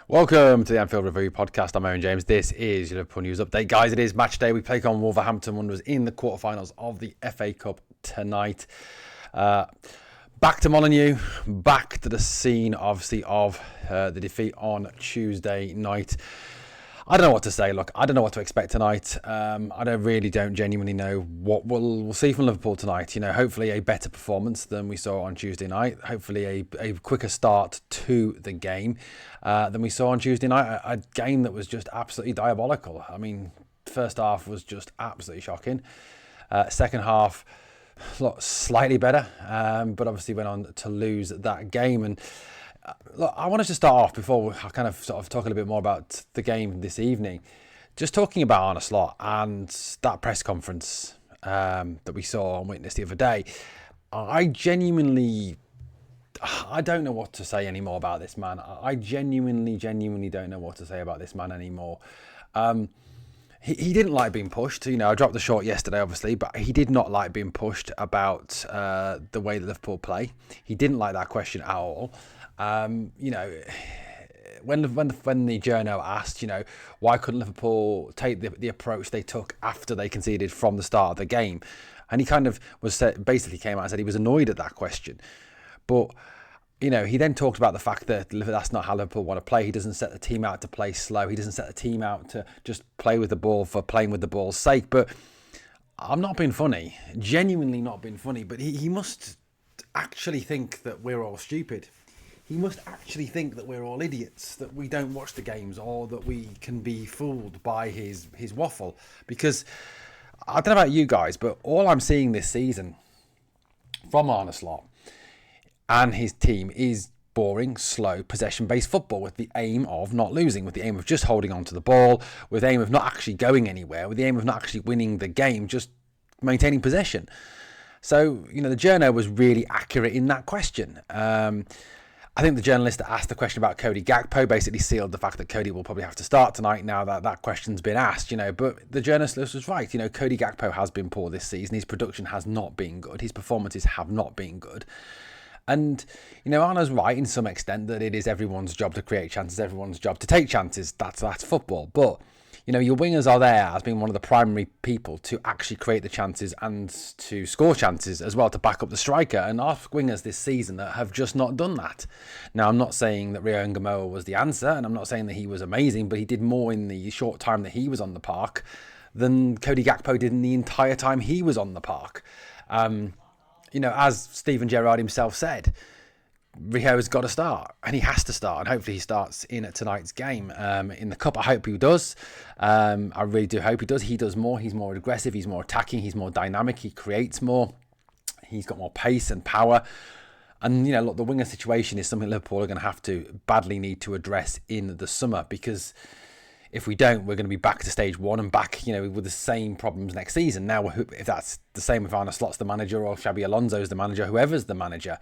Welcome to the Anfield Review podcast. I'm Owen James. This is your Liverpool News Update. Guys, it is match day. We play on Wolverhampton Wanderers in the quarterfinals of the FA Cup tonight. Back to Molineux, back to the scene, obviously, of the defeat on Tuesday night. I don't know what to say. Look, I don't know what to expect tonight. I don't genuinely know what we'll see from Liverpool tonight. You know, hopefully a better performance than we saw on Tuesday night. Hopefully a quicker start to the game than we saw on Tuesday night. A game that was just absolutely diabolical. I mean, first half was just absolutely shocking. Second half, slightly better, but obviously went on to lose that game. And look, I wanted to start off before I kind of sort of talk a little bit more about the game this evening. Just talking about Arne Slot and that press conference that we saw and witnessed the other day. I don't know what to say anymore about this man. I genuinely don't know what to say about this man anymore. He didn't like being pushed. You know, I dropped the short yesterday, obviously, but he did not like being pushed about the way that Liverpool play. He didn't like that question at all. You know, when the journo asked, you know, why couldn't Liverpool take the approach they took after they conceded from the start of the game, and he kind of basically came out and said he was annoyed at that question. But you know, he then talked about the fact that that's not how Liverpool want to play. He doesn't set the team out to play slow. He doesn't set the team out to just play with the ball for playing with the ball's sake. But I'm not being funny, genuinely not being funny. But he must actually think that we're all stupid. He must actually think that we're all idiots, that we don't watch the games, or that we can be fooled by his waffle. Because I don't know about you guys, but all I'm seeing this season from Arne Slot and his team is boring, slow, possession-based football with the aim of not losing, with the aim of just holding on to the ball, with the aim of not actually going anywhere, with the aim of not actually winning the game, just maintaining possession. So, you know, the journo was really accurate in that question. I think the journalist that asked the question about Cody Gakpo basically sealed the fact that Cody will probably have to start tonight now that that question's been asked, you know. But the journalist was right. You know, Cody Gakpo has been poor this season. His production has not been good. His performances have not been good. And, you know, Arna's right in some extent that it is everyone's job to create chances, everyone's job to take chances. That's football. But, you know, your wingers are there as being one of the primary people to actually create the chances and to score chances as well, to back up the striker. And our wingers this season that have just not done that. Now, I'm not saying that Rio Ngamoa was the answer, and I'm not saying that he was amazing, but he did more in the short time that he was on the park than Cody Gakpo did in the entire time he was on the park. You know, as Steven Gerrard himself said, Rio has got to start, and he has to start, and hopefully he starts in tonight's game. In the Cup, I hope he does. I really do hope he does. He does more. He's more aggressive. He's more attacking. He's more dynamic. He creates more. He's got more pace and power. And, you know, look, the winger situation is something Liverpool are going to have to badly need to address in the summer, because if we don't, we're going to be back to stage one and back, you know, with the same problems next season. Now, if that's the same if Arne Slot's the manager or Xabi Alonso's the manager, whoever's the manager,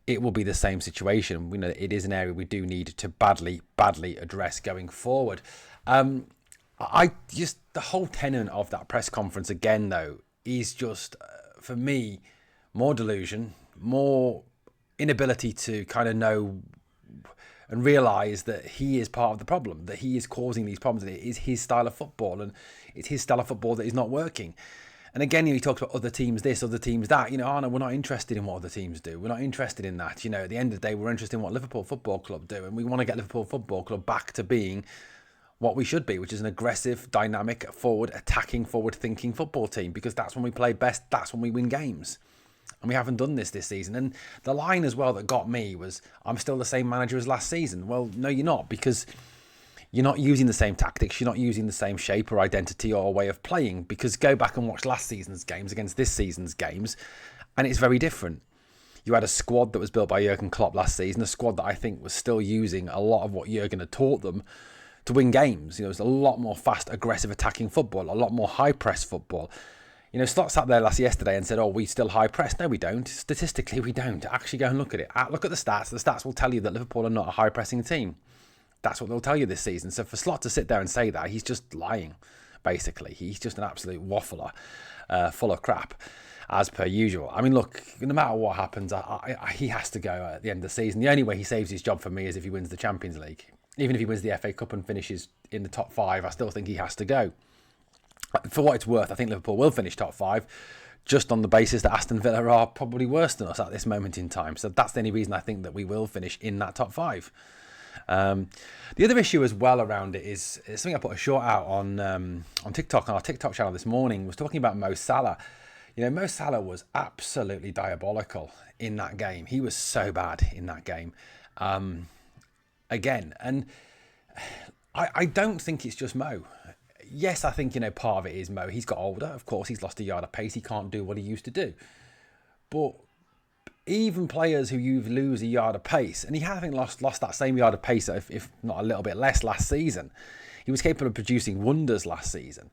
it will be the same situation. We know it is an area we do need to badly address going forward. The whole tenet of that press conference again, though, is just, for me, more delusion, more inability to kind of know and realise that he is part of the problem, that he is causing these problems, and it is his style of football, and it's his style of football that is not working. And again, he talks about other teams this, other teams that. You know, Arne, we're not interested in what other teams do. We're not interested in that. You know, at the end of the day, we're interested in what Liverpool Football Club do, and we want to get Liverpool Football Club back to being what we should be, which is an aggressive, dynamic, forward-attacking, forward-thinking football team, because that's when we play best, that's when we win games. And we haven't done this season. And the line as well that got me was, I'm still the same manager as last season. Well, no, you're not, because you're not using the same tactics. You're not using the same shape or identity or way of playing, because go back and watch last season's games against this season's games, and it's very different. You had a squad that was built by Jurgen Klopp last season, a squad that I think was still using a lot of what Jurgen had taught them to win games. You know, it was a lot more fast, aggressive, attacking football, a lot more high-press football. You know, Slot sat there yesterday and said, oh, we still high press. No, we don't. Statistically, we don't. Actually go and look at it. Look at the stats. The stats will tell you that Liverpool are not a high pressing team. That's what they'll tell you this season. So for Slot to sit there and say that, he's just lying, basically. He's just an absolute waffler, full of crap, as per usual. I mean, look, no matter what happens, he has to go at the end of the season. The only way he saves his job for me is if he wins the Champions League. Even if he wins the FA Cup and finishes in the top 5, I still think he has to go. For what it's worth, I think Liverpool will finish top 5, just on the basis that Aston Villa are probably worse than us at this moment in time. So that's the only reason I think that we will finish in that top 5. The other issue as well around it is something I put a short out on TikTok, on our TikTok channel this morning, was talking about Mo Salah. Mo Salah was absolutely diabolical in that game. He was so bad in that game. Again, and I don't think it's just Mo. Yes, I think, part of it is Mo. He's got older. Of course, he's lost a yard of pace. He can't do what he used to do. But even players who you lose a yard of pace, and he had, I think, lost that same yard of pace, if not a little bit less last season. He was capable of producing wonders last season.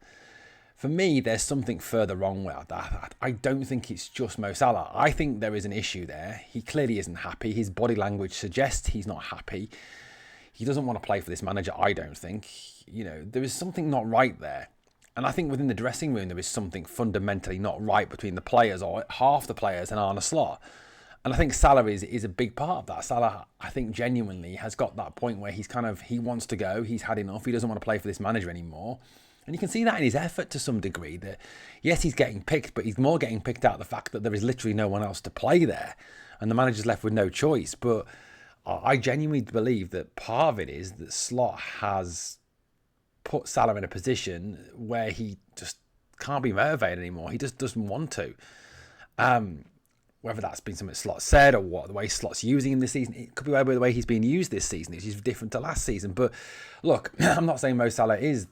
For me, there's something further wrong with that. I don't think it's just Mo Salah. I think there is an issue there. He clearly isn't happy. His body language suggests he's not happy. He doesn't want to play for this manager, I don't think. There is something not right there. And I think within the dressing room, there is something fundamentally not right between the players, or half the players, and Arne Slot. And I think Salah is a big part of that. Salah, I think, genuinely has got that point where he wants to go. He's had enough. He doesn't want to play for this manager anymore. And you can see that in his effort to some degree. That yes, he's getting picked, but he's more getting picked out of the fact that there is literally no one else to play there. And the manager's left with no choice. But I genuinely believe that part of it is that Slot has put Salah in a position where he just can't be motivated anymore. He just doesn't want to. Whether that's been something Slot said or what the way Slot's using him this season, it could be the way he's being used this season, which is different to last season. But look, I'm not saying Mo Salah is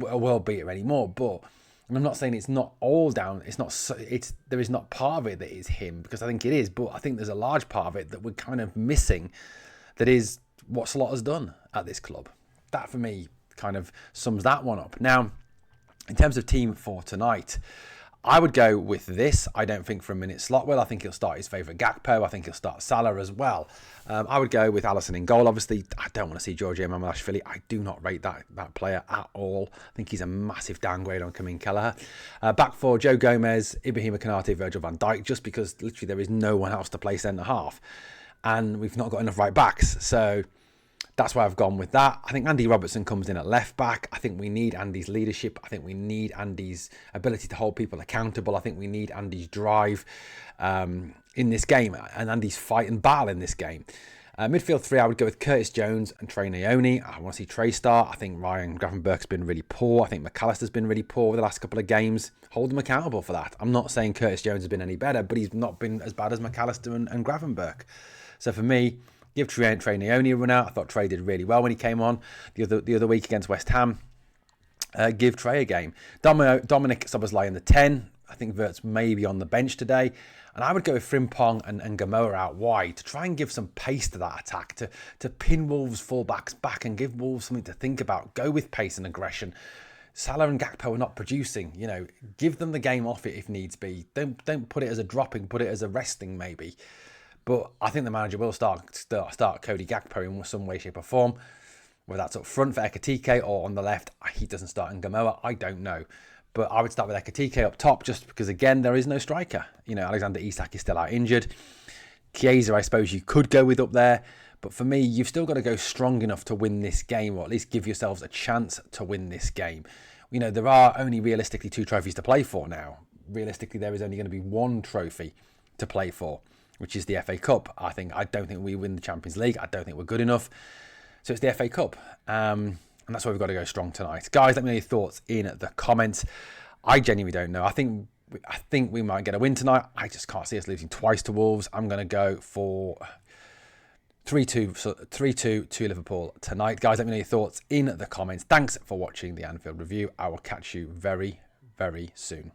a world beater anymore, but I'm not saying it's not all down. There is not part of it that is him, because I think it is, but I think there's a large part of it that we're kind of missing. That is what Slot has done at this club. That for me kind of sums that one up. Now, in terms of team for tonight, I would go with this. I don't think for a minute Slot will. I think he'll start his favourite Gakpo. I think he'll start Salah as well. I would go with Alisson in goal. Obviously, I don't want to see Georgios Mamardashvili. I do not rate that player at all. I think he's a massive downgrade on Kamin Kelleher. Back four, Joe Gomez, Ibrahima Konate, Virgil van Dijk, just because literally there is no one else to play centre-half. And we've not got enough right-backs. So that's why I've gone with that. I think Andy Robertson comes in at left back. I think we need Andy's leadership. I think we need Andy's ability to hold people accountable. I think we need Andy's drive in this game, and Andy's fight and battle in this game. Midfield three, I would go with Curtis Jones and Trey Naoni. I want to see Trey start. I think Ryan Gravenberch's been really poor. I think McAllister's been really poor over the last couple of games. Hold them accountable for that. I'm not saying Curtis Jones has been any better, but he's not been as bad as McAllister and Gravenberch. So for me, give Trey Naoni a run out. I thought Trey did really well when he came on the other week against West Ham. Give Trey a game. Dominic Szoboszlai in the 10. I think Wirtz may be on the bench today. And I would go with Frimpong and Gamoa out wide to try and give some pace to that attack, to pin Wolves' fullbacks back and give Wolves something to think about. Go with pace and aggression. Salah and Gakpo are not producing. Give them the game off it if needs be. Don't put it as a dropping, put it as a resting maybe. But I think the manager will start Cody Gakpo in some way, shape or form. Whether that's up front for Ekitike or on the left, he doesn't start in Gamoa, I don't know. But I would start with Ekitike up top just because, again, there is no striker. Alexander Isak is still out injured. Chiesa, I suppose you could go with up there. But for me, you've still got to go strong enough to win this game, or at least give yourselves a chance to win this game. There are only realistically 2 trophies to play for now. Realistically, there is only going to be 1 trophy to play for, which is the FA Cup. I don't think we win the Champions League. I don't think we're good enough. So it's the FA Cup. And that's why we've got to go strong tonight. Guys, let me know your thoughts in the comments. I genuinely don't know. I think we might get a win tonight. I just can't see us losing twice to Wolves. I'm going to go for 3-2 to Liverpool tonight. Guys, let me know your thoughts in the comments. Thanks for watching the Anfield Review. I will catch you very, very soon.